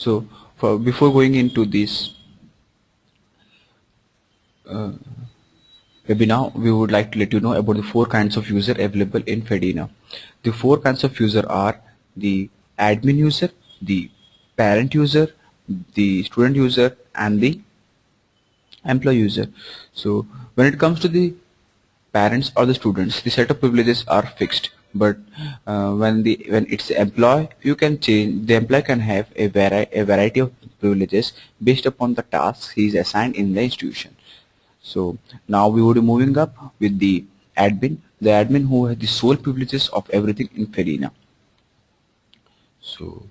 So before going into this webinar, we would like to let you know about the four kinds of user available in Fedina. The four kinds of user are the admin user, the parent user, the student user, and the employee user. So when it comes to the parents or the students, the set of privileges are fixed. But when it's the employee, you can change. The employee can have a variety of privileges based upon the tasks he is assigned in the institution. So now we would be moving up with the admin who has the sole privileges of everything in Fedina. So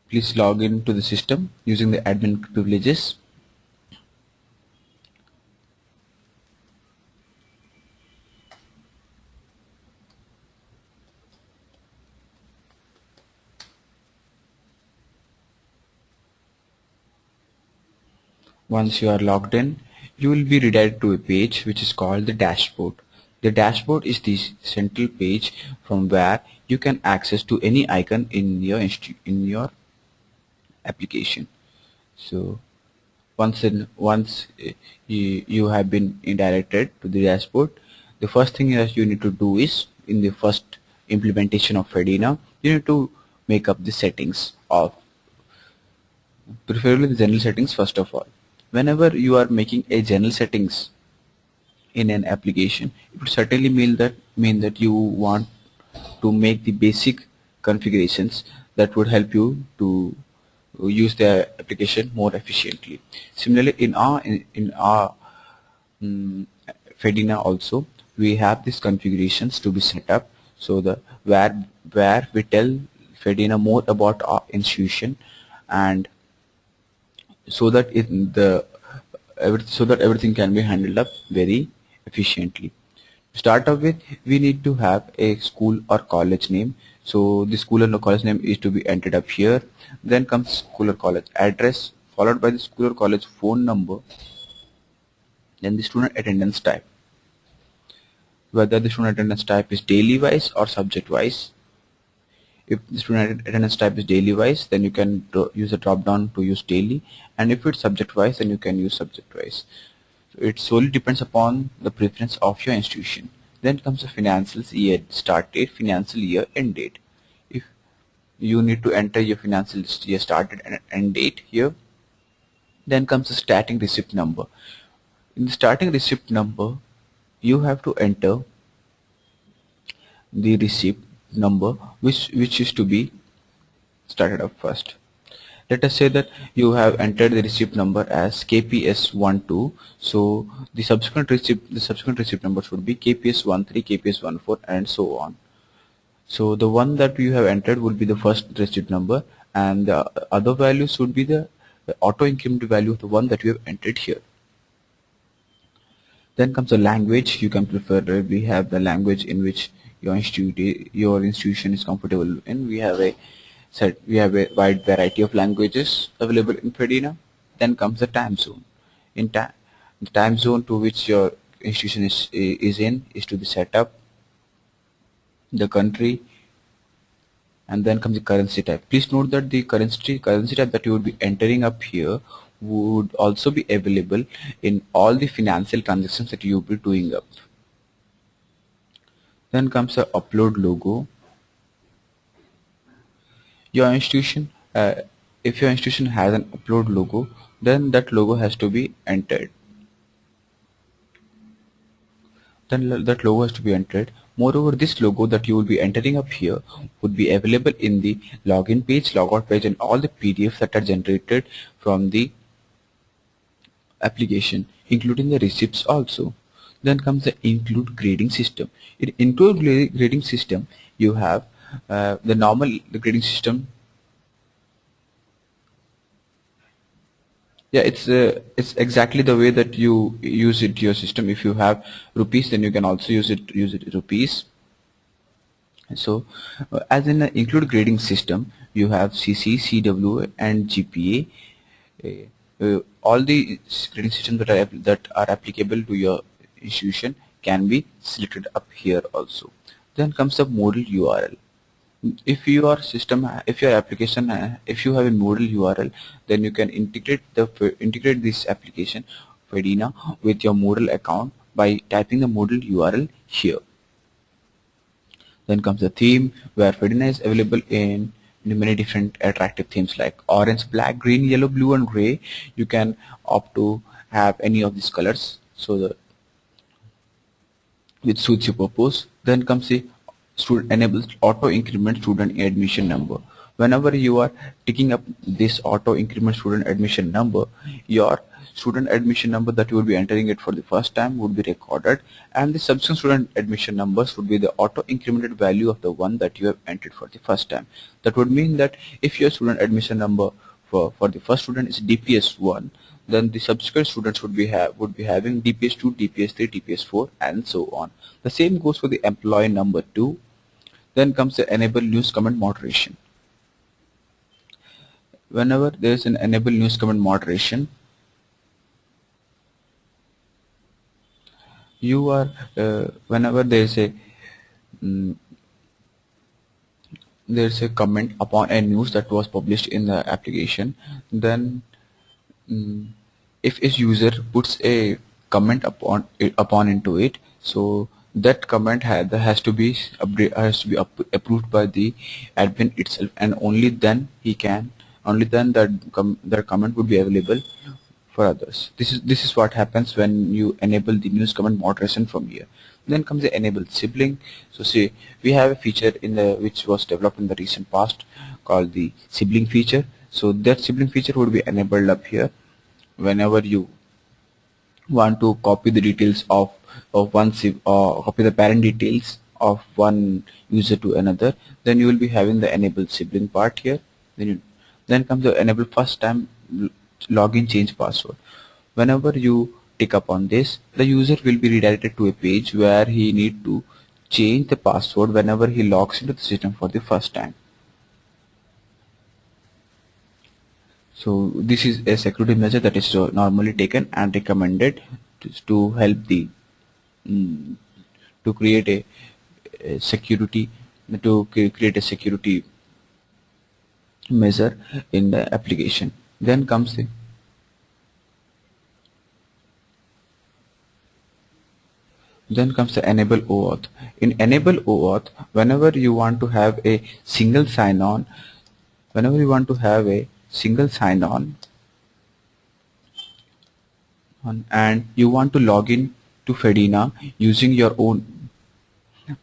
please log into the system using the admin privileges. Once you are logged in, you will be redirected to a page which is called the dashboard. The dashboard is the central page from where you can access to any icon in your application. So once you have been redirected to the dashboard, the first thing that you need to do is, in the first implementation of Fedina, you need to make up the settings of, preferably the general settings first of all. Whenever you are making a general settings in an application, it would certainly mean that you want to make the basic configurations that would help you to use the application more efficiently. Similarly, in our mm, Fedina also, we have these configurations to be set up, so the where we tell Fedina more about our institution, and so that everything can be handled up very efficiently. To start off with, we need to have a school or college name. So the school or college name is to be entered up here. Then comes school or college address, followed by the school or college phone number, then the student attendance type, whether the student attendance type is daily wise or subject wise. If the student attendance type is daily wise, then you can use the drop down to use daily, and if it's subject wise, then you can use subject wise. So it solely depends upon the preference of your institution. Then comes the financial year start date, financial year end date. If you need to enter your financial year start date and end date here, then comes the starting receipt number. In the starting receipt number, you have to enter the receipt number which is to be started up first. Let us say that you have entered the receipt number as KPS12, so the subsequent receipt numbers would be KPS13, KPS14, and so on. So the one that you have entered will be the first receipt number, and the other values would be the auto increment value of the one that you have entered here. Then comes the language. You can prefer, we have the language in which your institution is comfortable in. We have a wide variety of languages available in Fedina. Then comes the time zone. The time zone to which your institution is in is to be set up, the country, and then comes the currency type. Please note that the currency type that you would be entering up here would also be available in all the financial transactions that you will be doing up. Then comes the upload logo. Your institution, if your institution has an upload logo, then that logo has to be entered. Moreover, this logo that you will be entering up here would be available in the login page, logout page, and all the PDFs that are generated from the application, including the receipts also. Then comes the include grading system. In include grading system, you have the grading system. Yeah, it's exactly the way that you use it your system. If you have rupees, then you can also use it rupees. So as in the include grading system, you have CC, CW, and GPA. All the grading systems that are applicable to your institution can be selected up here also. Then comes the modal URL. if your application, if you have a Moodle URL, then you can integrate this application Fedina with your Moodle account by typing the Moodle URL here. Then comes the theme, where Fedina is available in many different attractive themes like orange, black, green, yellow, blue, and gray. You can opt to have any of these colors, so that which suits your purpose. Then comes the student enables auto increment student admission number. Whenever you are picking up this auto increment student admission number, your student admission number that you will be entering it for the first time would be recorded, and the subsequent student admission numbers would be the auto incremented value of the one that you have entered for the first time. That would mean that if your student admission number for the first student is DPS 1, then the subsequent students would be having DPS 2, DPS 3, DPS 4, and so on. The same goes for the employee number 2. Then comes the enable news comment moderation. Whenever there is an enable news comment moderation, you are whenever mm, there is a comment upon a news that was published in the application, then mm, if a user puts a comment upon into it, so that comment has to be approved by the admin itself, and only then that comment would be available for others. This is what happens when you enable the news comment moderation from here. Then comes the enable sibling. So see, we have a feature which was developed in the recent past called the sibling feature. So that sibling feature would be enabled up here. Whenever you want to copy the details of one or copy the parent details of one user to another, then you will be having the enable sibling part here. Then comes the enable first time login change password. Whenever you tick upon this, the user will be redirected to a page where he need to change the password whenever he logs into the system for the first time. So this is a security measure that is normally taken and recommended to help the to create a security measure in the application. Then comes the enable OAuth. In enable OAuth, whenever you want to have a single sign-on, and you want to log in to Fedina using your own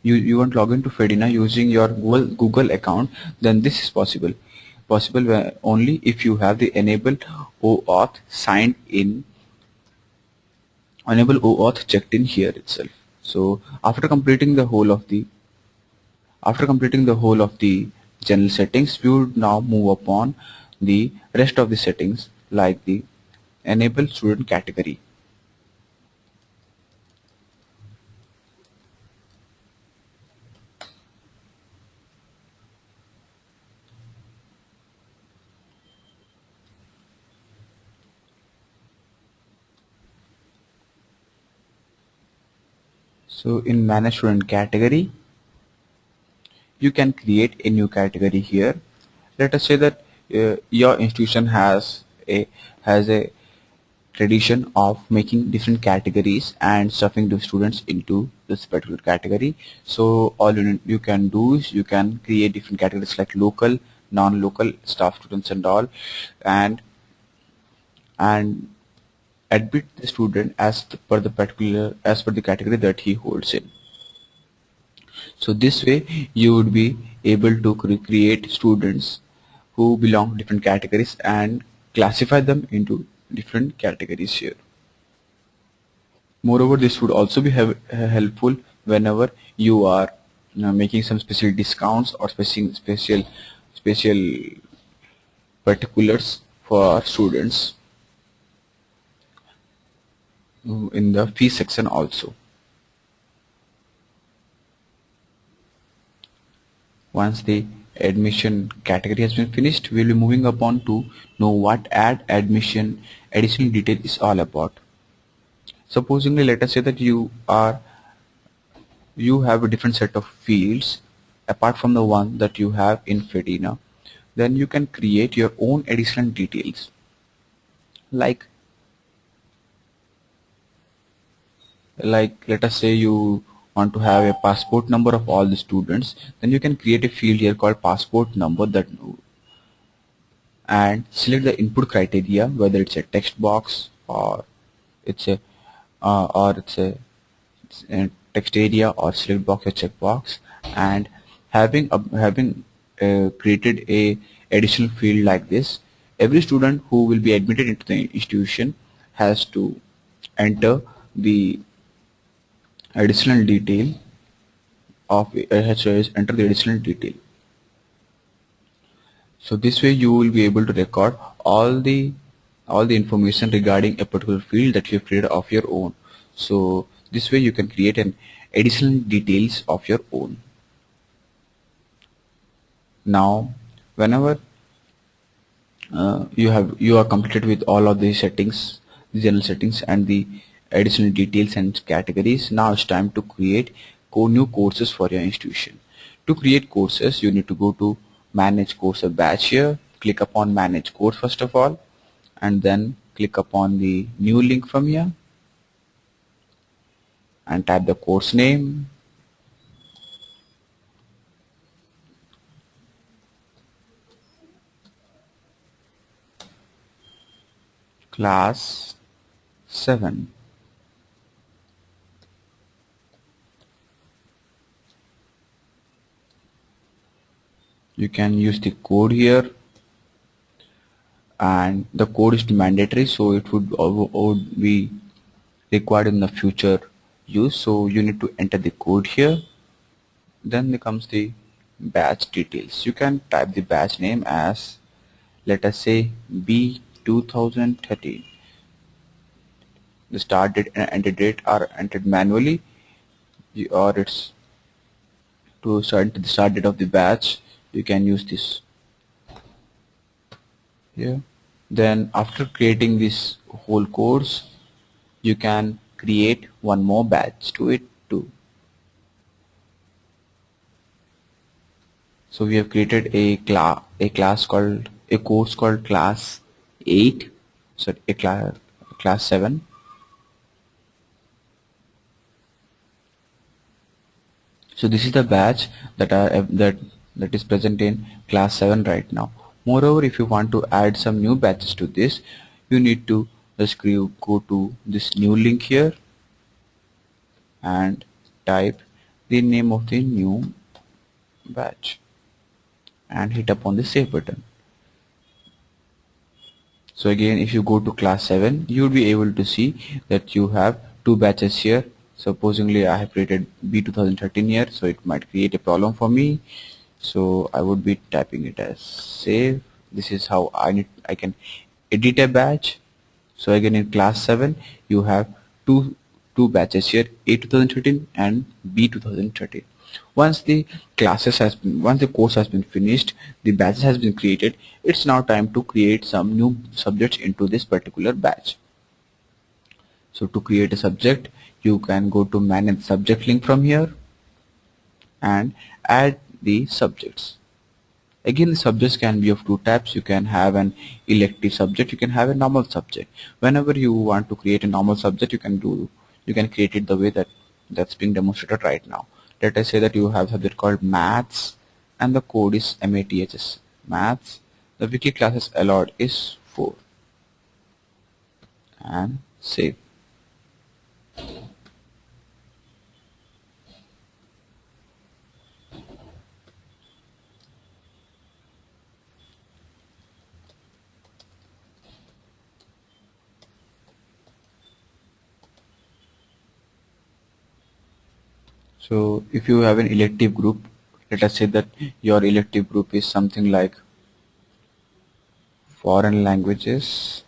you want to log into Fedina using your Google account, then this is possible only if you have the enable OAuth signed in, enable OAuth checked in here itself. So after completing the whole of the general settings, we would now move upon the rest of the settings, like the enable student category. So in manage student category, you can create a new category here. Let us say that your institution has a tradition of making different categories and stuffing the students into this particular category. So all you can do is you can create different categories like local, non-local, staff students and all, and admit the student per the category that he holds in. So this way you would be able to create students who belong to different categories and classify them into different categories here. Moreover, this would also be helpful whenever you are making some special discounts or special particulars for students in the fee section also. Once the admission category has been finished, we will be moving upon to know what add admission additional detail is all about. Supposingly, let us say that you have a different set of fields apart from the one that you have in Fedina, then you can create your own additional details. Like let us say you want to have a passport number of all the students, then you can create a field here called passport number, that and select the input criteria, whether it's a text box or it's a it's a text area or select box or checkbox. And having created a additional field like this, every student who will be admitted into the institution has to enter the additional detail has to enter the additional detail. So this way you will be able to record all the information regarding a particular field that you have created of your own. So this way you can create an additional details of your own. Now whenever you are completed with all of these settings, the general settings and the additional details and categories, now it's time to create new courses for your institution. To create courses, you need to go to manage course or batch here, click upon manage course first of all, and then click upon the new link from here and type the course name, class 7. You can use the code here, and the code is mandatory, so it would be required in the future use. So you need to enter the code here. Then comes the batch details. You can type the batch name as, let us say, B 2013. The start date and end date are entered manually, or it's to start the start date of the batch. You can use this here. Then after creating this whole course, you can create one more batch to it too. So we have created a course called class 8, sorry, class 7. So this is the batch that is present in class 7 right now. Moreover, if you want to add some new batches to this, you need to just go to this new link here and type the name of the new batch and hit upon the save button. So again, if you go to class 7, you will be able to see that you have two batches here. Supposingly I have created B 2013 here, so it might create a problem for me. So I would be typing it as save. This is how I can edit a batch. So again, in class 7 you have two batches here, A 2013 and B 2013. Once the course has been finished, the batches has been created, it's now time to create some new subjects into this particular batch. So to create a subject, you can go to manage subject link from here and add the subjects. Again, the subjects can be of two types. You can have an elective subject, you can have a normal subject. Whenever you want to create a normal subject, you can create it the way that's being demonstrated right now. Let us say that you have a subject called maths and the code is MATHS, maths. The weekly classes allowed is 4 and save. So if you have an elective group, let us say that your elective group is something like foreign languages,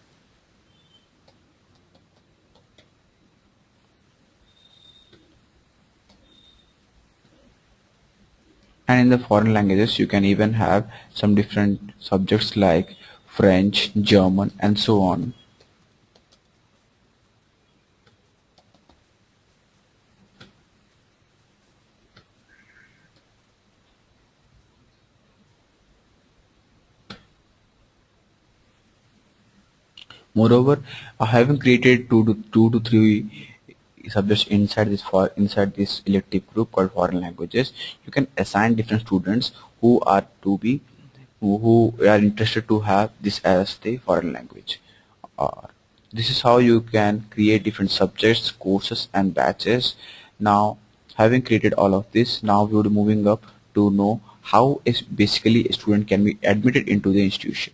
and in the foreign languages you can even have some different subjects like French, German and so on. Moreover, having created two to three subjects inside this elective group called foreign languages, you can assign different students who are to be who are interested to have this as the foreign language. Or this is how you can create different subjects, courses, and batches. Now, having created all of this, now we would moving up to know how is basically a student can be admitted into the institution.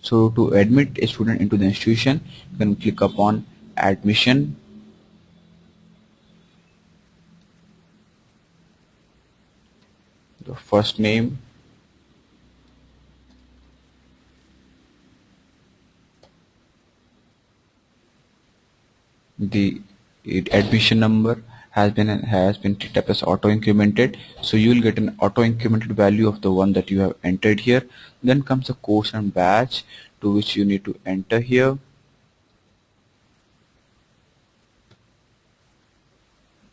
So to admit a student into the institution, you can click upon admission, the first name, the admission number has been treated up as auto incremented, so you will get an auto incremented value of the one that you have entered here. Then comes the course and batch to which you need to enter here.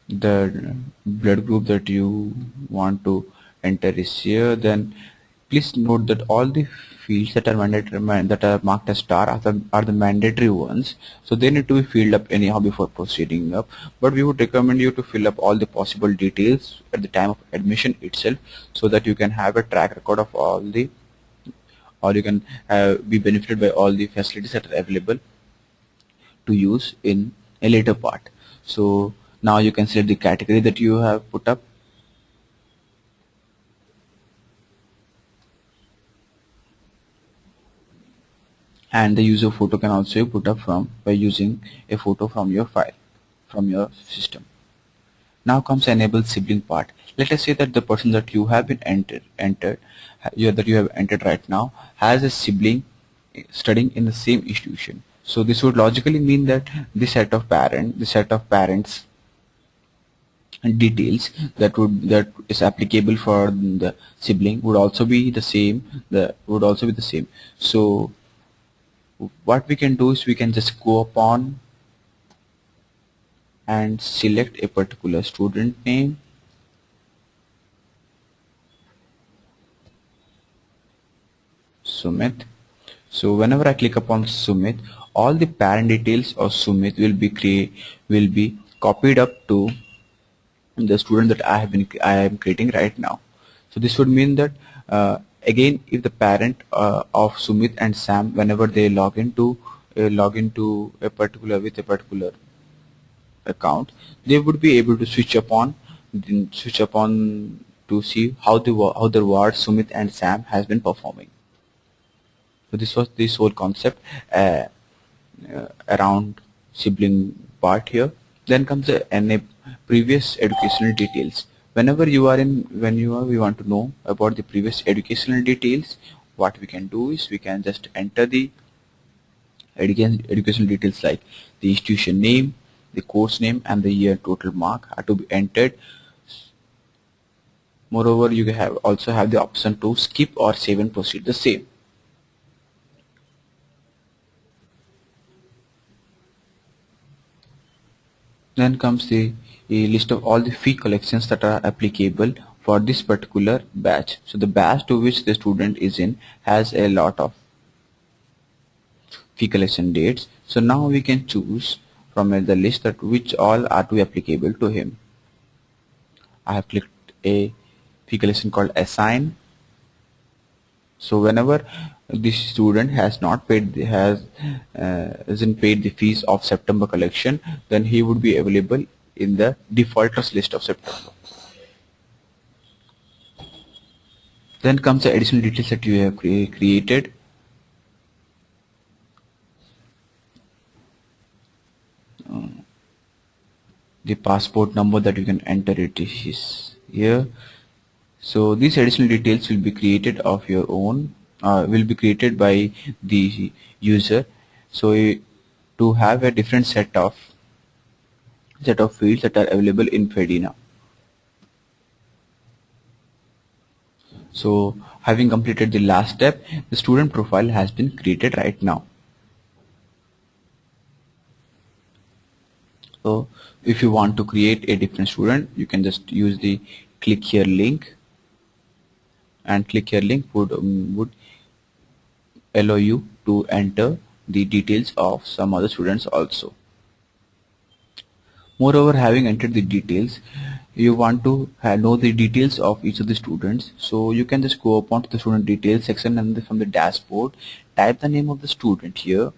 The blood group that you want to enter is here. Then please note that all the fields that are mandatory that are marked as star are the mandatory ones, so they need to be filled up anyhow before proceeding up. But we would recommend you to fill up all the possible details at the time of admission itself, so that you can have a track record of all the, or you can be benefited by all the facilities that are available to use in a later part. So now you can select the category that you have put up, and the user photo can also be put up from by using a photo from your file from your system. Now comes enable sibling part. Let us say that the person that you have been that you have entered right now has a sibling studying in the same institution. So this would logically mean that the set of parents and details that is applicable for the sibling would also be the same. So what we can do is we can just go upon and select a particular student name, Sumit. So whenever I click upon Sumit, all the parent details of Sumit will be copied up to the student that I am creating right now. So this would mean that again, if the parent of Sumit and Sam, whenever they log into a particular account, they would be able to switch upon to see how the word Sumit and Sam has been performing. So this was this whole concept around sibling part here. Then comes the previous educational details. Whenever we want to know about the previous educational details, what we can do is we can just enter the educational details like the institution name, the course name, and the year total mark are to be entered. Moreover, you also have the option to skip or save and proceed the same. Then comes the list of all the fee collections that are applicable for this particular batch. So the batch to which the student is in has a lot of fee collection dates. So now we can choose from the list that which all are to be applicable to him. I have clicked a fee collection called assign. So whenever this student has not paid hasn't paid the fees of September collection, then he would be available in the defaulters list of September. Then comes the additional details that you have created. The passport number that you can enter it is here. So these additional details will be created of your own, will be created by the user. So to have a different set of fields that are available in Fedina. So having completed the last step, the student profile has been created right now. So if you want to create a different student, you can just use the click here link, and click here link would allow you to enter the details of some other students also. Moreover, having entered the details, you want to know the details of each of the students. So you can just go up onto the student details section, and from the dashboard, type the name of the student here,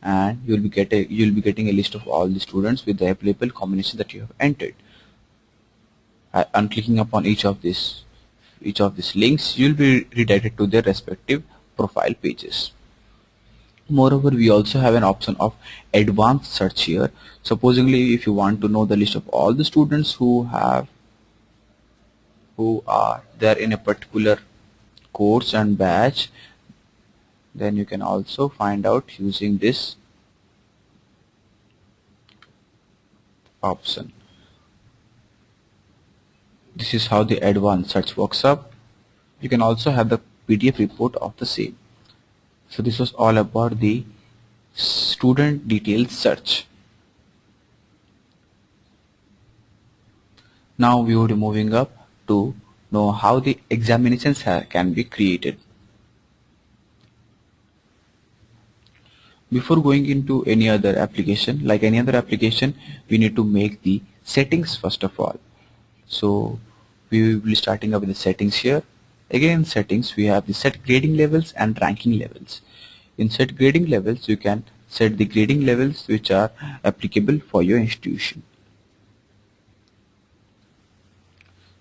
and you'll be getting a list of all the students with the available combination that you have entered. On clicking upon each of these links, you'll be redirected to their respective profile pages. Moreover, we also have an option of advanced search here. Supposingly, if you want to know the list of all the students who are there in a particular course and batch, then you can also find out using this option. This is how the advanced search works up. You can also have the PDF report of the same. So this was all about the student details search. Now we would be moving up to know how the examinations can be created. Before going into any other application, like any other application, we need to make the settings first of all. So we will be starting up with the settings here. Again, in settings, we have the set grading levels and ranking levels. In set grading levels, you can set the grading levels which are applicable for your institution.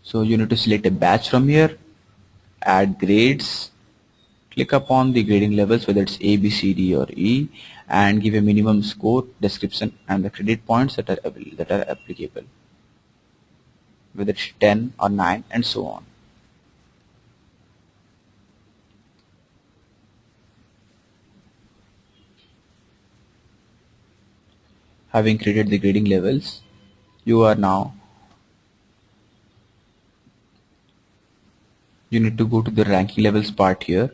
So you need to select a batch from here, add grades, click upon the grading levels, whether it's A, B, C, D or E, and give a minimum score, description, and the credit points that are applicable, whether it's 10 or 9 and so on. Having created the grading levels, you need to go to the ranking levels part here.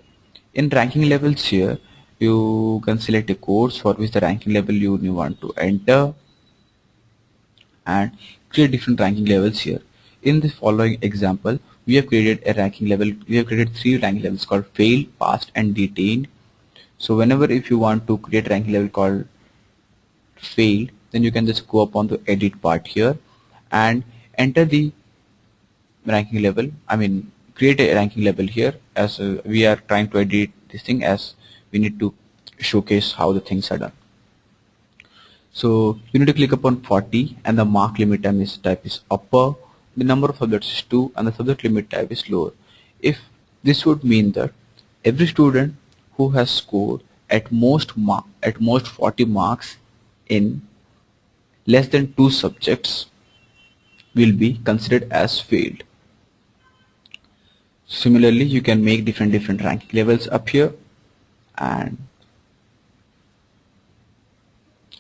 In ranking levels here, you can select a course for which the ranking level you want to enter and create different ranking levels here. In the following example, we have created a ranking level. We have created 3 ranking levels called failed, passed and detained. So whenever if you want to create a ranking level called failed, then you can just go up on the edit part here and enter the ranking level. Create a ranking level here, as we are trying to edit this thing, as we need to showcase how the things are done. So you need to click upon 40 and the mark limit type is upper, the number of subjects is 2 and the subject limit type is lower. If this would mean that every student who has scored at most 40 marks in less than 2 subjects will be considered as failed. Similarly, you can make different ranking levels up here, and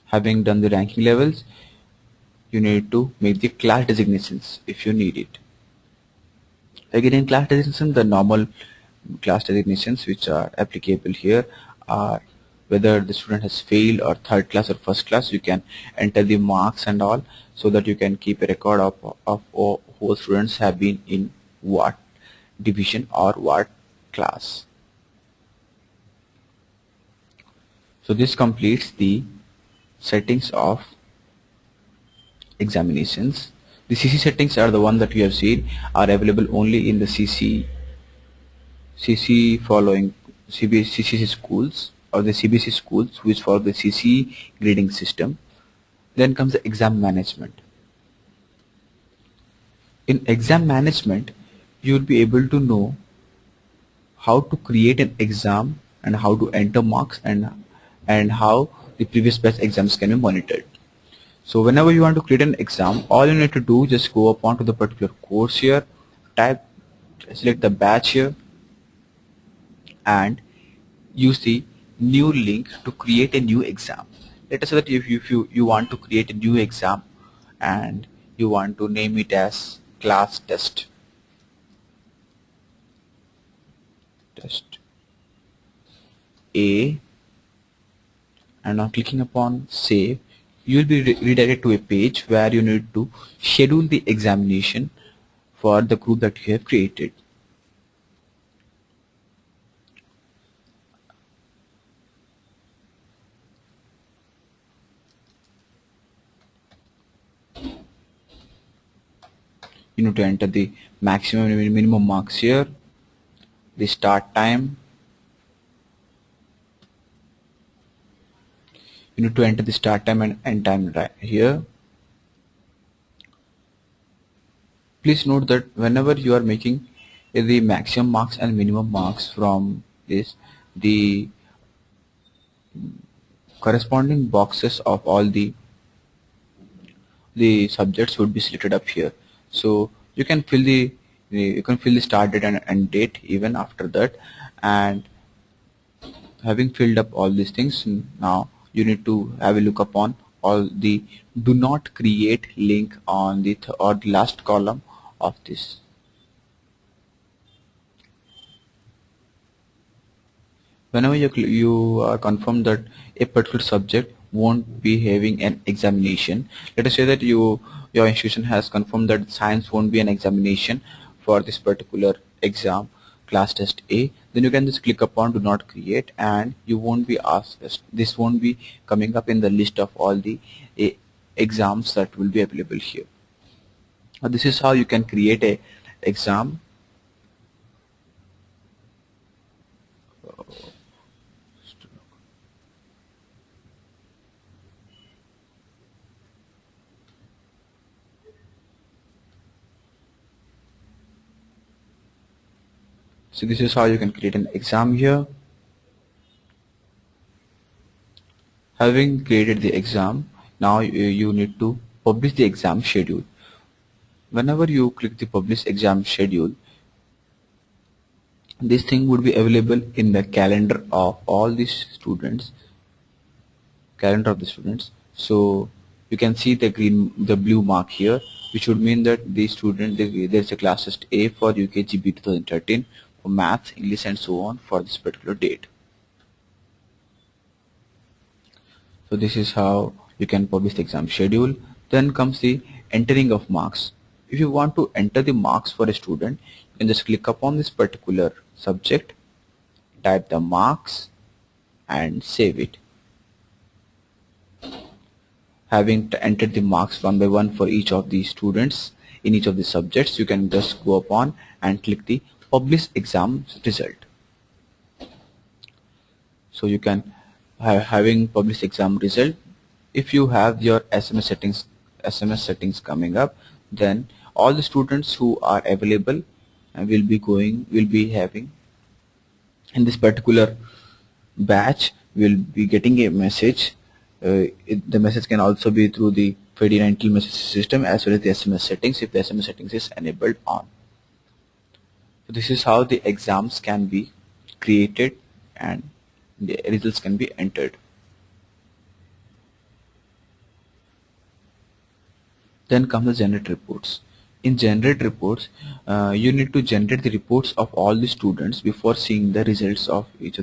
having done the ranking levels, you need to make the class designations if you need it. Again, in class designation, the normal class designations which are applicable here are whether the student has failed or third class or first class. You can enter the marks and all, so that you can keep a record of who students have been in what division or what class. So this completes the settings of examinations. The CC settings are the one that we have seen are available only in the CC following CBSE schools or the CBSE schools which follow the CC grading system. Then comes the exam management. In exam management, you will be able to know how to create an exam and how to enter marks and how the previous batch exams can be monitored. So whenever you want to create an exam, all you need to do, just go up onto the particular course here, select the batch here and use the new link to create a new exam. Let us say that if you want to create a new exam and you want to name it as class test A, and now clicking upon save, you will be redirected to a page where you need to schedule the examination for the group that you have created. You need to enter the maximum and minimum marks here, the start time. You need to enter the start time and end time right here. Please note that whenever you are making the maximum marks and minimum marks from this, the corresponding boxes of all the subjects would be selected up here. So you can fill the start date and end date even after that. And having filled up all these things, now you need to have a look upon all the do not create link on the or the last column of this. Whenever you are confirmed that a particular subject won't be having an examination, let us say that your institution has confirmed that science won't be an examination for this particular exam, class test A, then you can just click upon do not create, and you won't be asked, this won't be coming up in the list of all the exams that will be available here. This is how you can create a exam. So this is how you can create an exam here. Having created the exam, now you need to publish the exam schedule. Whenever you click the publish exam schedule, this thing would be available in the calendar of all these students, So you can see the blue mark here, which would mean that the student, there's a class test A for UKGB 2013 for maths, English and so on for this particular date. So this is how you can publish the exam schedule. Then comes the entering of marks. If you want to enter the marks for a student, you can just click upon this particular subject, type the marks and save it. Having entered the marks one by one for each of the students in each of the subjects, you can just go upon and click the publish exam result. So you can having published exam result, if you have your SMS settings coming up, then all the students who are available will be having in this particular batch will be getting a message. The message can also be through the FED19 message system as well as the SMS settings if the SMS settings is enabled on. So this is how the exams can be created and the results can be entered. Then come the generate reports. In generate reports, you need to generate the reports of all the students before seeing the results of each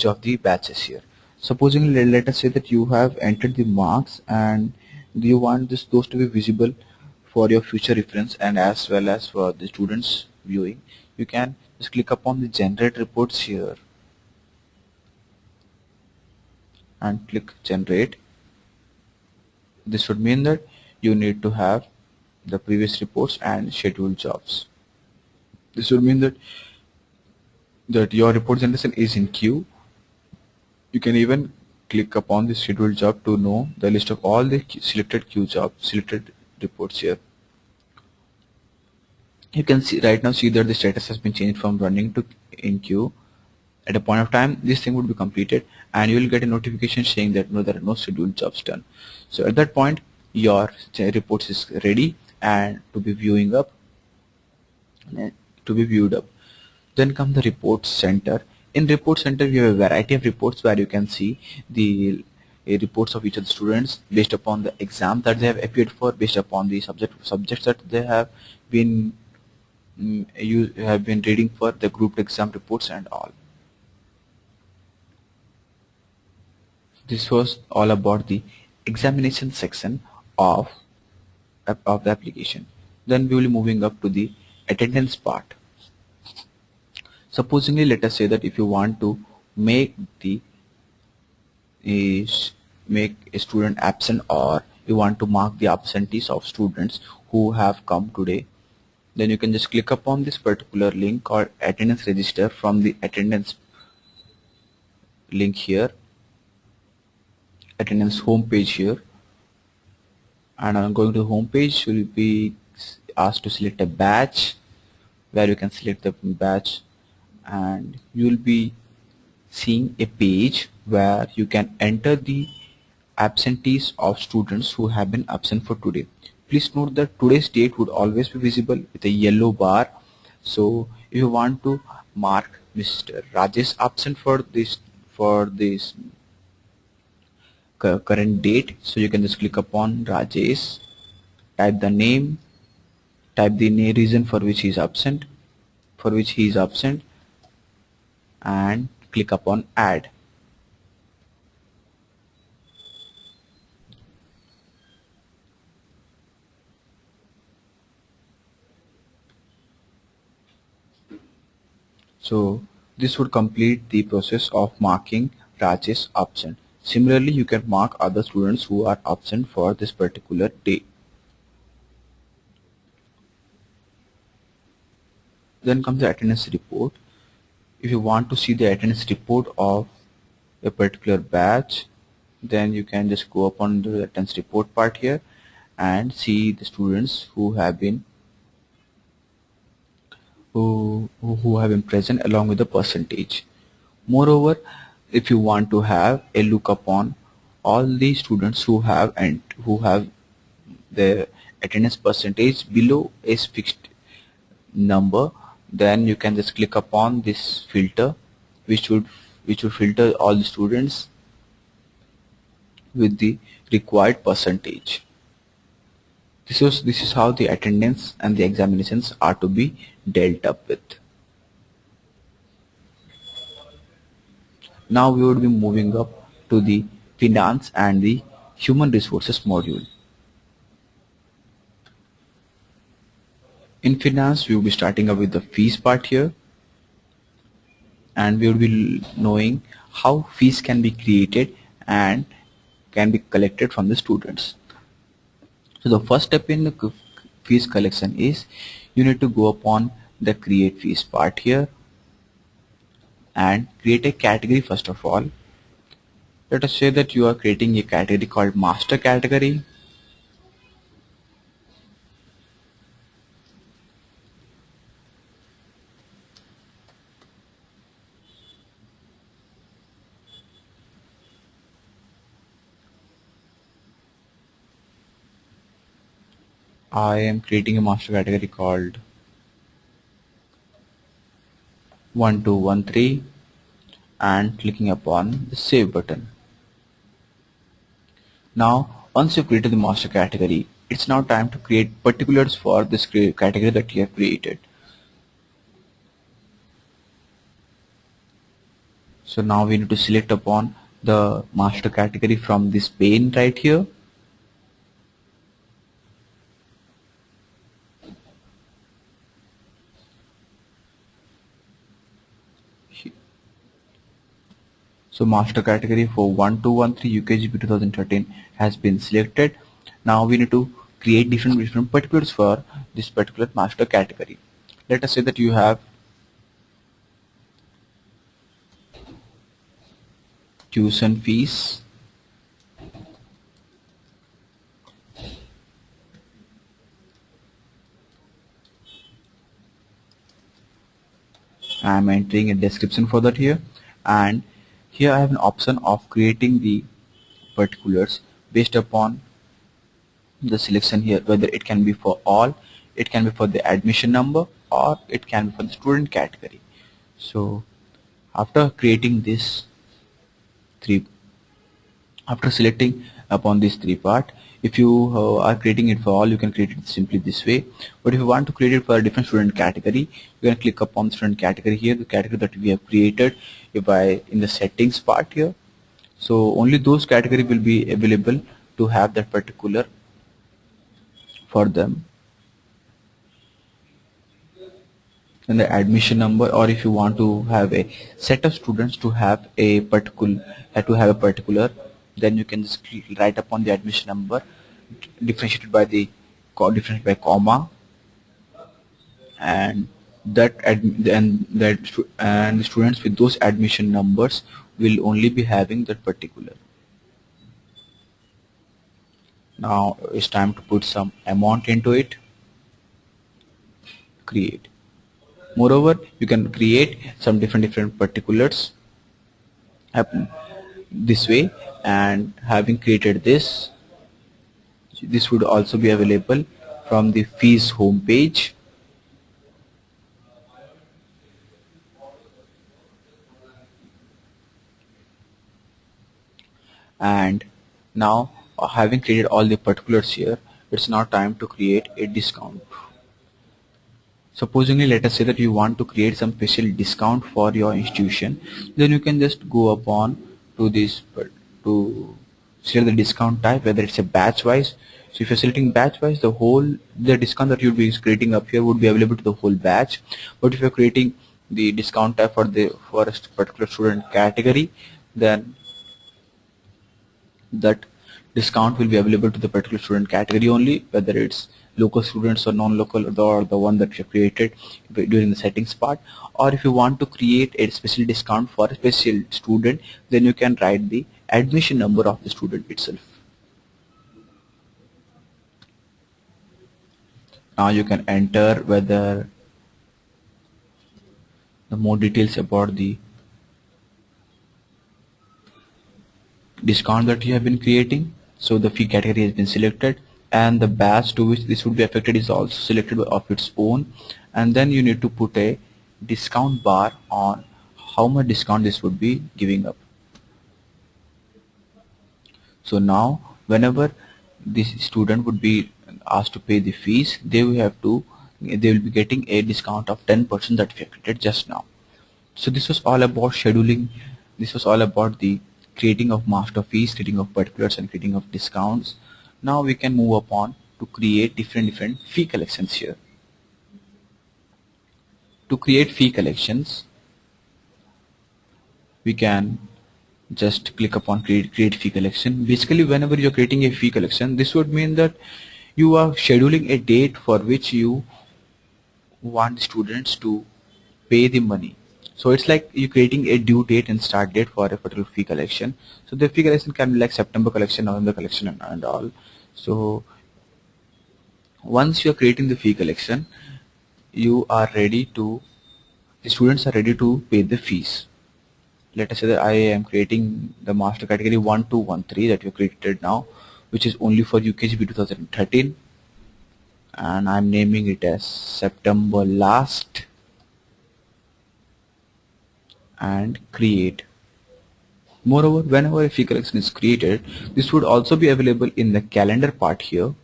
of the batches here. Supposing let us say that you have entered the marks and you want those to be visible for your future reference and as well as for the students viewing, you can just click upon the generate reports here and click generate. This would mean that you need to have the previous reports and scheduled jobs. This would mean that your report generation is in queue. You can even click upon the scheduled job to know the list of all the selected reports here. You can see right now that the status has been changed from running to in queue. At a point of time, this thing would be completed and you will get a notification saying that no, there are no scheduled jobs done. So at that point, your reports is ready and to be viewed up. Then come the reports center. In report center, we have a variety of reports where you can see the reports of each of the students based upon the exam that they have appeared for, based upon the subjects that they have been you have been reading for, the grouped exam reports and all. This was all about the examination section of the application. Then we will be moving up to the attendance part. Supposingly, let us say that if you want to make a student absent, or you want to mark the absentees of students who have come today Then you can just click upon this particular link called attendance register from the attendance link here, attendance home page here, and on going to the home page you will be asked to select a batch, where you can select the batch, and you will be seeing a page where you can enter the absentees of students who have been absent for today. Please note that today's date would always be visible with a yellow bar. So if you want to mark Mr. Rajesh absent for this current date, so you can just click upon Rajesh, type the name, type the reason for which he is absent, and click upon add. So this would complete the process of marking Rajesh absent. Similarly, you can mark other students who are absent for this particular day. Then comes the attendance report. If you want to see the attendance report of a particular batch, then you can just go upon the attendance report part here and see the students who have been present along with the percentage. Moreover, if you want to have a look upon all the students who have their attendance percentage below a fixed number, then you can just click upon this filter, which would filter all the students with the required percentage. This is how the attendance and the examinations are to be dealt up with. Now we would be moving up to the finance and the human resources module. In finance, we will be starting up with the fees part here, and we will be knowing how fees can be created and can be collected from the students. So the first step in the fees collection is you need to go upon the create fees part here and create a category. First of all, let us say that you are creating a category called master category. I am creating a master category called 1213 and clicking upon the save button. Now once you've created the master category, it's now time to create particulars for this category that you have created. So now we need to select upon the master category from this pane right here. So master category for 1213 UKGP 2013 has been selected. Now we need to create different particulars for this particular master category. Let us say that you have tuition fees, I am entering a description for that here, and here I have an option of creating the particulars based upon the selection here, whether it can be for all, it can be for the admission number, or it can be for the student category. So after creating this after selecting upon these three part, if you are creating it for all, you can create it simply this way. But if you want to create it for a different student category, you can click upon the student category here, the category that we have created in the settings part here. So only those category will be available to have that particular for them. And the admission number, or if you want to have a set of students to have a particular, then you can just write upon the admission number differentiated by comma, and and students with those admission numbers will only be having that particular. Now it's time to put some amount into it. Create. Moreover, you can create some different particulars happen this way, and having created this would also be available from the fees homepage. And now, having created all the particulars here, it's now time to create a discount. Supposingly, let us say that you want to create some special discount for your institution, then you can just go upon to this to select the discount type, whether it's a batch wise. So if you're selecting batch wise, the discount that you'll be creating up here would be available to the whole batch. But if you're creating the discount type for a particular student category, then that discount will be available to the particular student category only, whether it's local students or non-local, or the one that you have created during the settings part. Or if you want to create a special discount for a special student, then you can write the admission number of the student itself. Now you can enter whether the more details about the discount that you have been creating. So the fee category has been selected, and the batch to which this would be affected is also selected of its own. And then you need to put a discount bar on how much discount this would be giving up. So now whenever this student would be asked to pay the fees, they will be getting a discount of 10% that we have created just now. So this was all about scheduling. This was all about the creating of master fees, creating of particulars, and creating of discounts. Now we can move upon to create different fee collections here. To create fee collections, we can just click upon create fee collection. Basically, whenever you're creating a fee collection, this would mean that you are scheduling a date for which you want students to pay the money. So it's like you creating a due date and start date for a particular fee collection. So the fee collection can be like September collection, November collection, and all. So once you are creating the fee collection, the students are ready to pay the fees. Let us say that I am creating the master category 1213 that we created now, which is only for UKGB 2013, and I'm naming it as September last, and create. Moreover, whenever a fee collection is created, this would also be available in the calendar part here.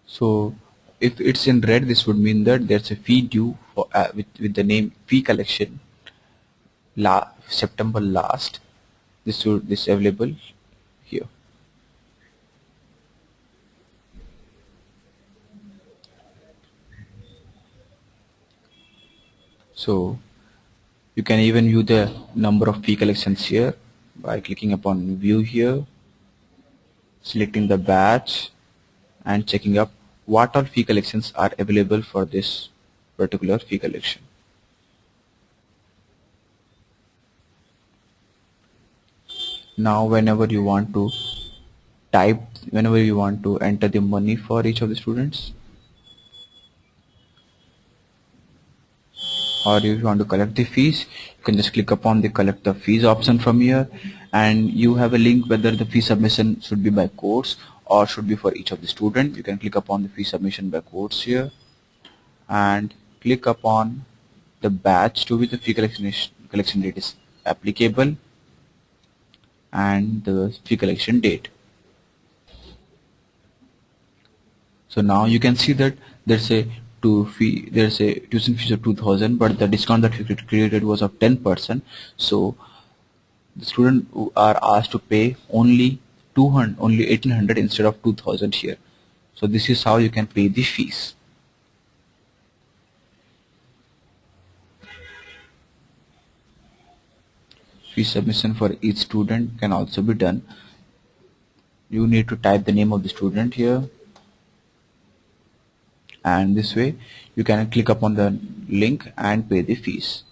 So if it's in red, this would mean that there's a fee due for with the name fee collection September last. This available here. So you can even view the number of fee collections here by clicking upon view here, selecting the batch, and checking up what all fee collections are available for this particular fee collection. Now whenever you want to enter the money for each of the students, or if you want to collect the fees, you can just click upon the collect the fees option from here, and you have a link whether the fee submission should be by course or should be for each of the student. You can click upon the fee submission by course here, and click upon the batch to which the fee collection date is applicable, and the fee collection date. So now you can see that there's a tuition fees of 2000, but the discount that we created was of 10%. So the student who are asked to pay only 1800 instead of 2000 here. So this is how you can pay the fees. Fee submission for each student can also be done you need to type the name of the student here, and this way you can click upon the link and pay the fees.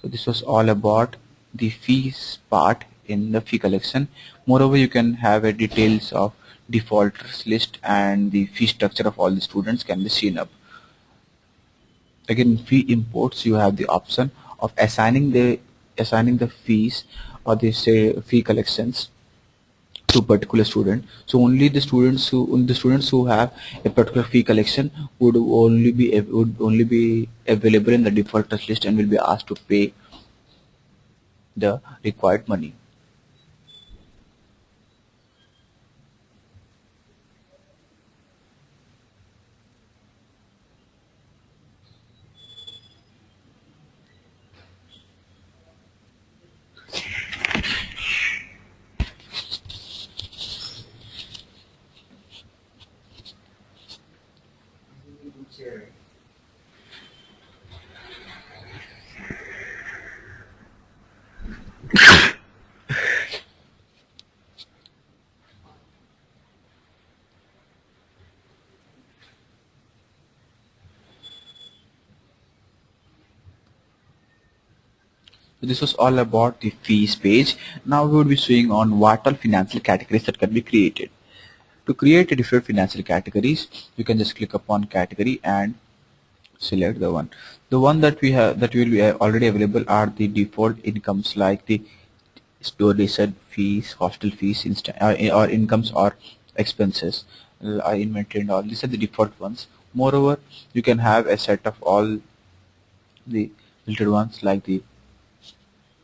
So this was all about the fees part in the fee collection. Moreover, you can have a details of defaulters list, and the fee structure of all the students can be seen up. Again, in fee imports, you have the option of assigning the fees, or the say fee collections, to particular student. So only the students who have a particular fee collection would only be available in the defaulters list and will be asked to pay the required money. So this was all about the fees page. Now we will be showing on what all financial categories that can be created. To create a different financial categories, you can just click upon category and select the one. The one that we have that will be already available are the default incomes, like the donation fees, hostel fees, or incomes or expenses, inventory and all. These are the default ones. Moreover, you can have a set of all the filtered ones, like the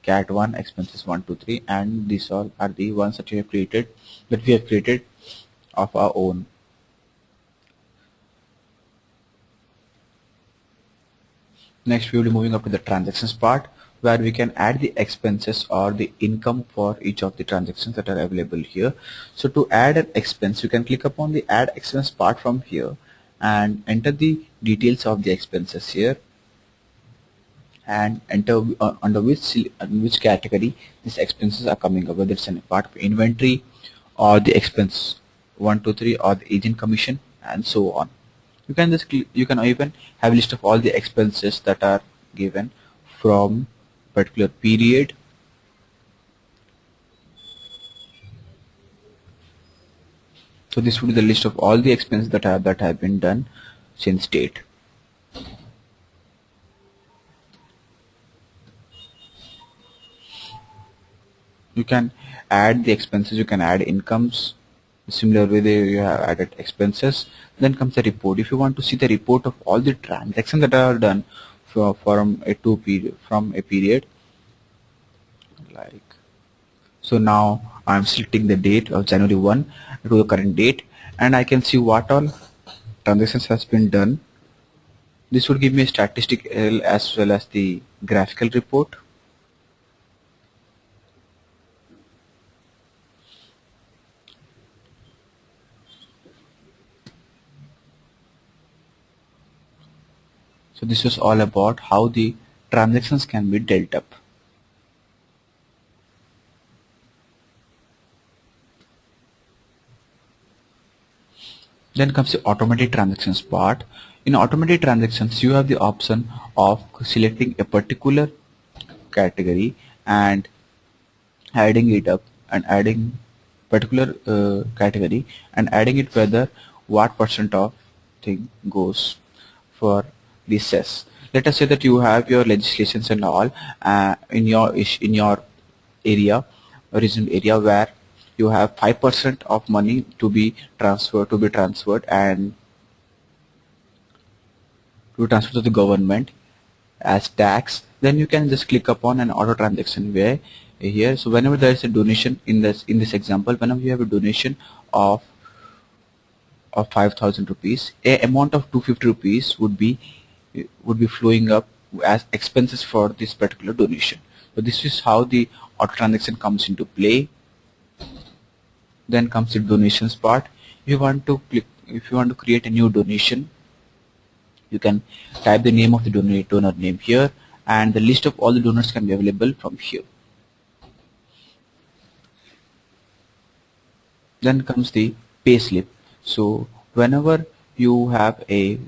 cat 1, expenses 1 2 3, and these all are the ones that we have created of our own. Next, we will be moving up to the transactions part, where we can add the expenses or the income for each of the transactions that are available here. So to add an expense, you can click upon the add expense part from here and enter the details of the expenses here, and enter under which category these expenses are coming up, whether it's a part of inventory or the expense 1 2 3 or the agent commission and so on. You can even have a list of all the expenses that are given from particular period. So this would be the list of all the expenses that have been done since date. You can add the expenses, you can add incomes. Similar way there you have added expenses. Then comes the report. If you want to see the report of all the transactions that are done from a period, like, so now I'm selecting the date of January 1 to the current date, and I can see what all transactions has been done. This would give me a statistical as well as the graphical report. So this was all about how the transactions can be dealt up. Then comes the automatic transactions part. In automatic transactions, you have the option of selecting a particular category and adding it up, and adding particular category and adding it whether what percent of thing goes for the cess. Let us say that you have your legislations and all in your area, regional area, where you have 5% of money to be transferred and to transfer to the government as tax. Then you can just click upon an auto transaction where here. So whenever there is a donation in this example, whenever you have a donation of 5,000 rupees, a amount of 250 rupees would be flowing up as expenses for this particular donation. So this is how the auto transaction comes into play. Then comes the donations part. If you want to create a new donation, you can type the name of the donor name here, and the list of all the donors can be available from here. Then comes the payslip. So whenever you have a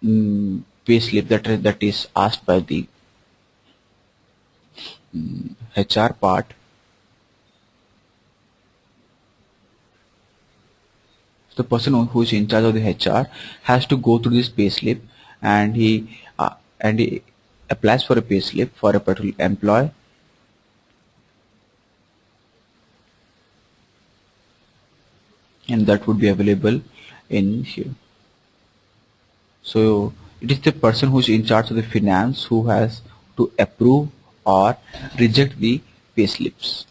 payslip that is asked by the HR part, the person who is in charge of the HR has to go through this payslip, and he applies for a payslip for a particular employee, and that would be available in here. So it is the person who is in charge of the finance who has to approve or reject the payslips.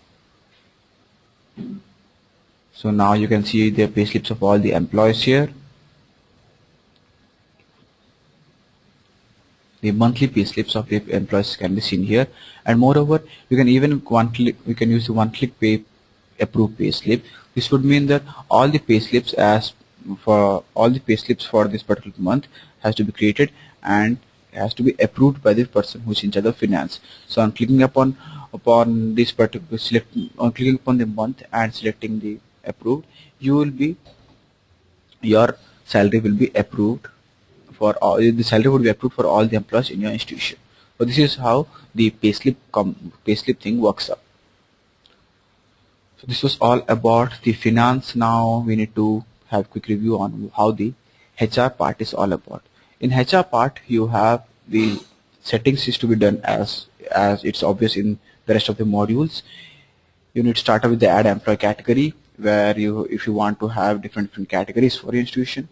So now you can see the payslips of all the employees here. The monthly payslips of the employees can be seen here, and moreover, you can even we can use the one-click pay approve payslip. This would mean that all the payslips for this particular month has to be created and has to be approved by the person who is in charge of finance. So on clicking upon this particular clicking upon the month and selecting the approved, your salary will be approved for all. The salary would be approved for all the employees in your institution. So this is how the payslip thing works up. So this was all about the finance. Now we need to have a quick review on how the HR part is all about. In HR part, you have the settings is to be done as it's obvious in the rest of the modules. You need to start with the add employee category, where if you want to have different categories for your institution,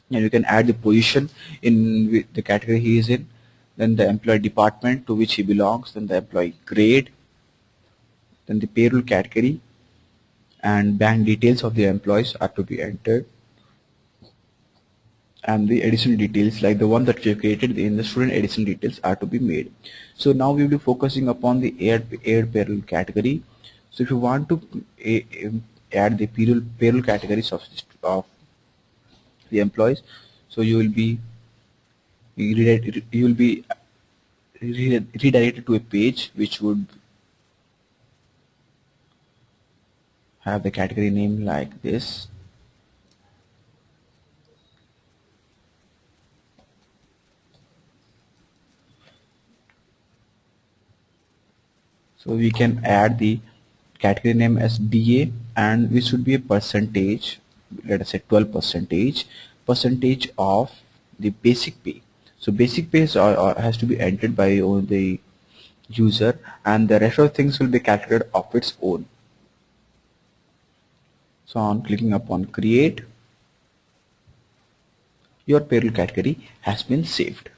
and you can add the position in the category he is in, then the employee department to which he belongs, then the employee grade, then the payroll category, and bank details of the employees are to be entered, and the additional details like the one that we have created in the student additional details are to be made. So now we will be focusing upon the add payroll category. So if you want to add the payroll categories of the employees, so you will be redirected to a page which would have the category name like this. So we can add the category name as DA, and which should be a percentage, let us say 12% of the basic pay. So basic pay has to be entered by the user, and the rest of things will be calculated of its own. So on clicking upon create, your payroll category has been saved.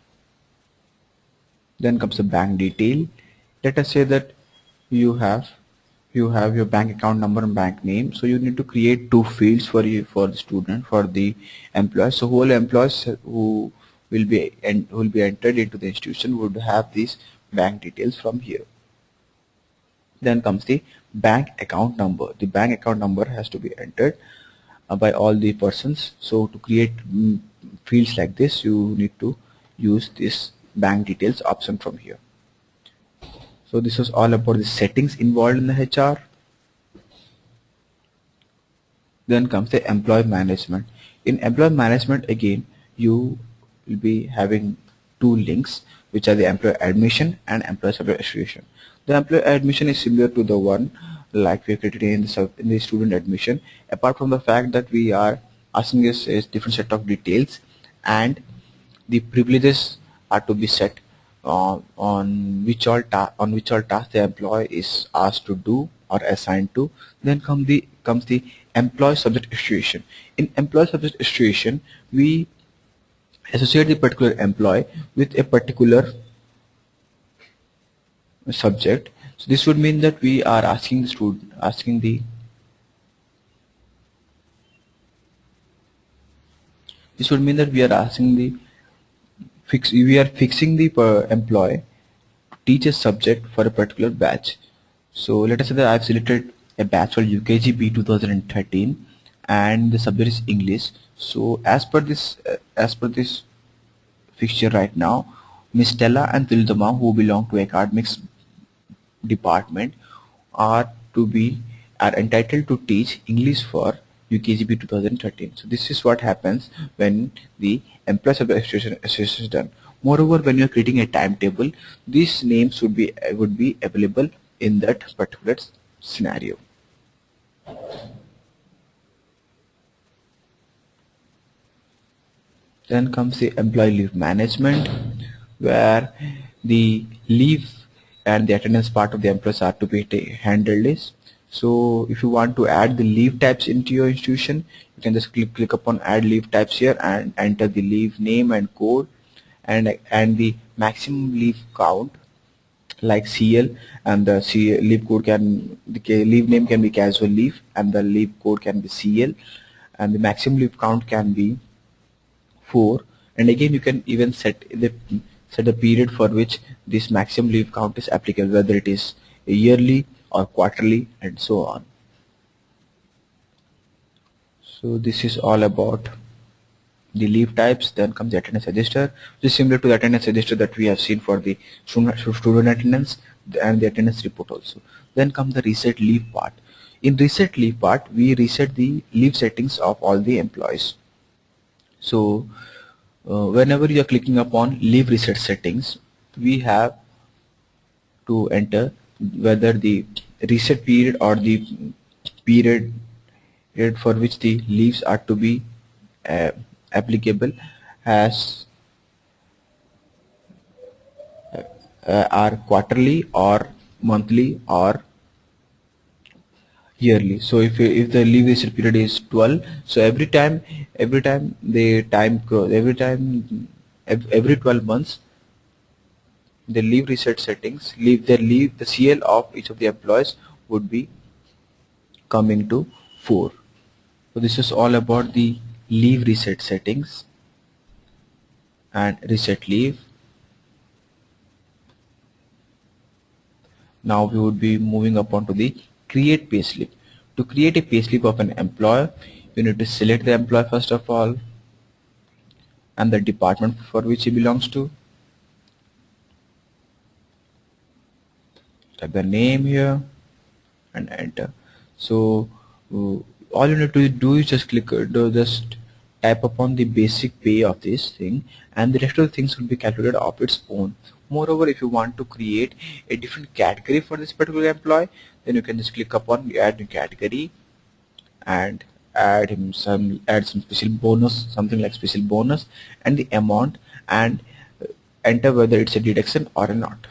Then comes the bank detail. Let us say that you have your bank account number and bank name. So you need to create two fields for the student, for the employee. So whole employees who will be entered into the institution would have these bank details from here. Then comes the bank account number. The bank account number has to be entered by all the persons. So to create fields like this, you need to use this bank details option from here. So this was all about the settings involved in the HR. Then comes the employee management. In employee management, again, you will be having two links, which are the employee admission and employee subject association. The employee admission is similar to the one like we created in the student admission, apart from the fact that we are asking us a different set of details, and the privileges are to be set on which all tasks the employee is asked to do or assigned to. Then comes the employee subject association. In employee subject association, we associate the particular employee with a particular subject. So this would mean that we are asking the student, this would mean that we are asking the we are fixing the employee to teach a subject for a particular batch. So let us say that I have selected a batch called UKG B 2013, and the subject is English. So as per this fixture right now, Miss Stella and Tildama, who belong to academics department, are to be are entitled to teach English for UKGB 2013. So this is what happens when the employees of the association is done. Moreover, when you are creating a timetable, these names would be available in that particular scenario. Then comes the employee leave management, where the leave and the attendance part of the employees are to be handled is. So if you want to add the leave types into your institution, you can just click upon add leave types here and enter the leave name and code and the maximum leave count like CL, and the CL leave code leave name can be casual leave and the leave code can be CL, and the maximum leave count can be 4, and again you can even set the period for which this maximum leave count is applicable, whether it is yearly or quarterly and so on. So this is all about the leave types. Then comes the attendance register, which is similar to the attendance register that we have seen for the student attendance and the attendance report also. Then comes the reset leave part. In reset leave part, we reset the leave settings of all the employees. So whenever you are clicking upon leave reset settings, we have to enter whether the reset period or the period for which the leaves are to be applicable as are quarterly or monthly or yearly. So if the leave reset period is 12, so every 12 months the leave reset settings, the CL of each of the employees would be coming to 4. So this is all about the leave reset settings and reset leave. Now we would be moving upon to the create payslip. To create a payslip of an employer, you need to select the employer first of all and the department for which he belongs to. Type the name here and enter. So all you need to do is just just type upon the basic pay of this thing, and the rest of the things will be calculated of its own. Moreover, if you want to create a different category for this particular employee, then you can just click upon add new category and add some special bonus, something like special bonus, and the amount, and enter whether it's a deduction or not.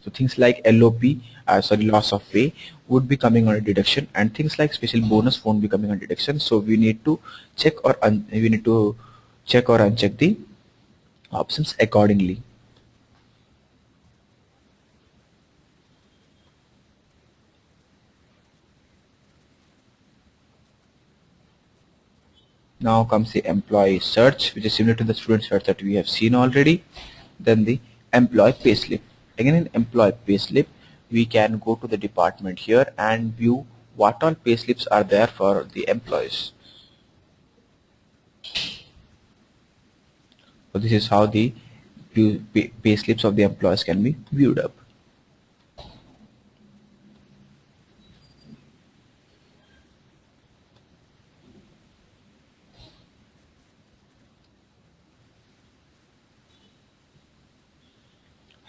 So things like LOP, loss of pay, would be coming on a deduction, and things like special bonus won't be coming on deduction. So we need to check or uncheck the options accordingly. Now comes the employee search, which is similar to the student search that we have seen already. Then the employee payslip. Again, in employee payslip, we can go to the department here and view what all payslips are there for the employees. So this is how the payslips of the employees can be viewed up.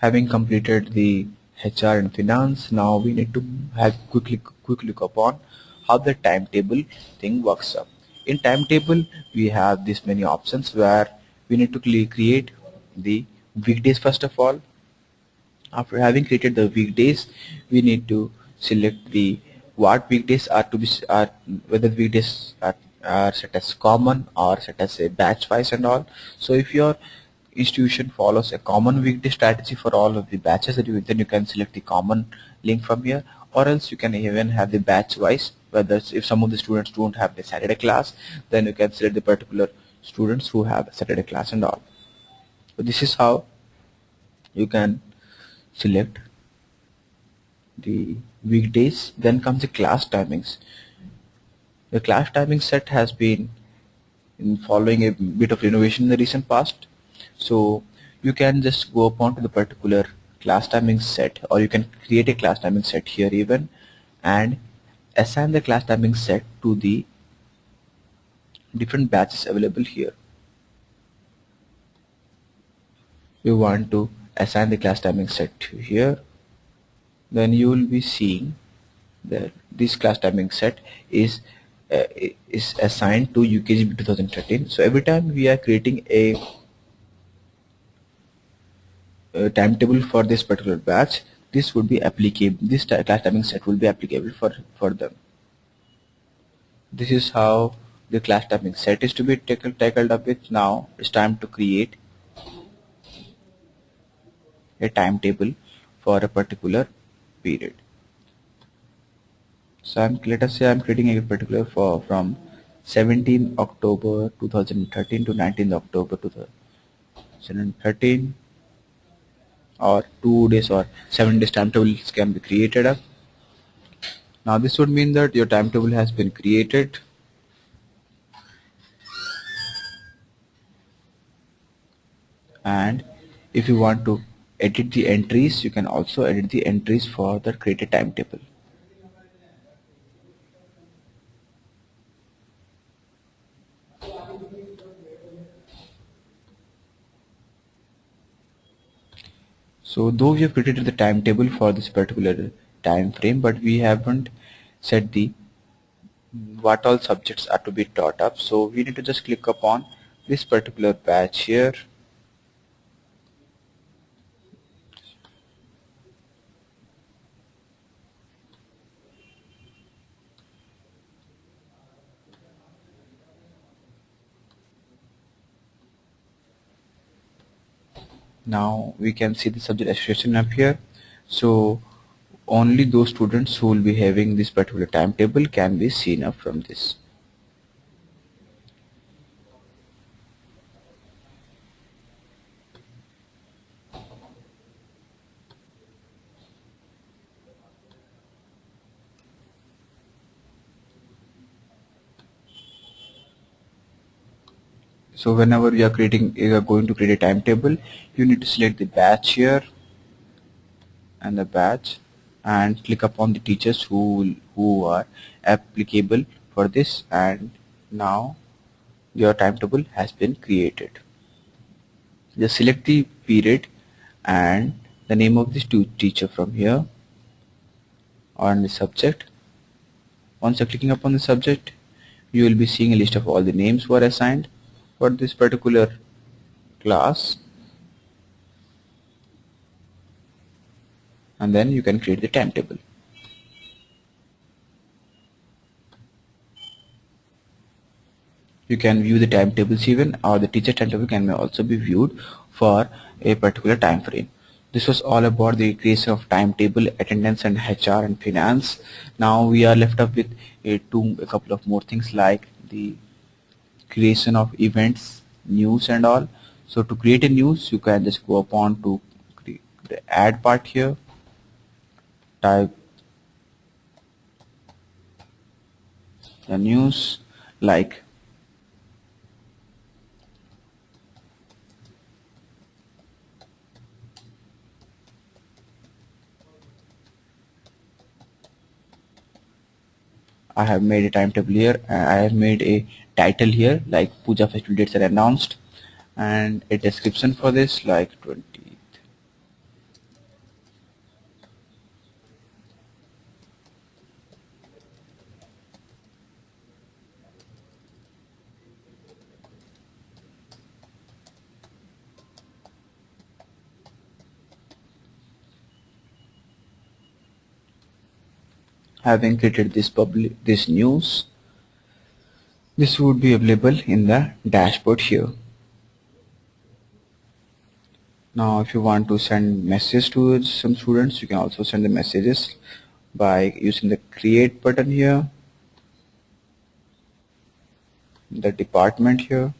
Having completed the HR and finance, now we need to have quick look upon how the timetable thing works up. In timetable, we have this many options where we need to create the weekdays first of all. After having created the weekdays, we need to select the what weekdays are to be whether weekdays are set as common or set as a batch wise and all. So if your institution follows a common weekday strategy for all of the batches that then you can select the common link from here, or else you can even have the batch wise, whether if some of the students don't have the Saturday class, then you can select the particular students who have Saturday class and all. So this is how you can select the weekdays. Then comes the class timings. The class timing set has been following a bit of innovation in the recent past. So you can just go upon to the particular class timing set, or you can create a class timing set here even, and assign the class timing set to the different batches available here. We want to assign the class timing set to here. Then you will be seeing that this class timing set is assigned to UKGB 2013. So every time we are creating a timetable for this particular batch, this would be applicable. This class timing set will be applicable for them. This is how the class timing set is to be tackled up with. Now it's time to create a timetable for a particular period. So let us say I'm creating a particular from 17 October 2013 to 19 October 2013, or 2 days or 7 days timetables can be created up. Now this would mean that your timetable has been created. And if you want to edit the entries, you can also edit the entries for the created timetable. So though we have created the timetable for this particular time frame, but we haven't set the what all subjects are to be taught up. So we need to just click upon this particular batch here. Now we can see the subject association up here. So only those students who will be having this particular timetable can be seen up from this. So whenever you are going to create a timetable, you need to select the batch here and the batch, and click upon the teachers who are applicable for this, and now your timetable has been created. Just select the period and the name of this teacher from here on the subject. Once you're clicking upon the subject, you will be seeing a list of all the names who are assigned for this particular class, and then you can create the timetable. You can view the timetables even, or the teacher timetable can also be viewed for a particular time frame. This was all about the creation of timetable, attendance, and HR and finance. Now we are left up with a couple of more things like the creation of events, news, and all. So to create a news, you can just go upon to the add part here, type the news like I have made a timetable here. I have made a title here like Puja festival dates are announced, and a description for this like 20th. Having created this news, this would be available in the dashboard here. Now if you want to send messages to some students, you can also send the messages by using the create button here, the department here.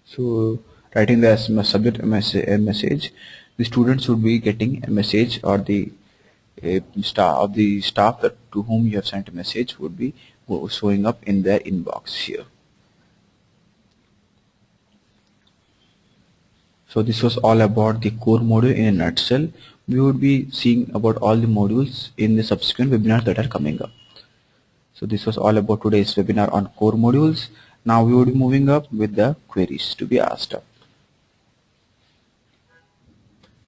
So writing the subject message, the students would be getting a message, or the staff to whom you have sent a message would be showing up in their inbox here. So this was all about the core module in a nutshell. We would be seeing about all the modules in the subsequent webinars that are coming up. So this was all about today's webinar on core modules. Now we will be moving up with the queries to be asked up.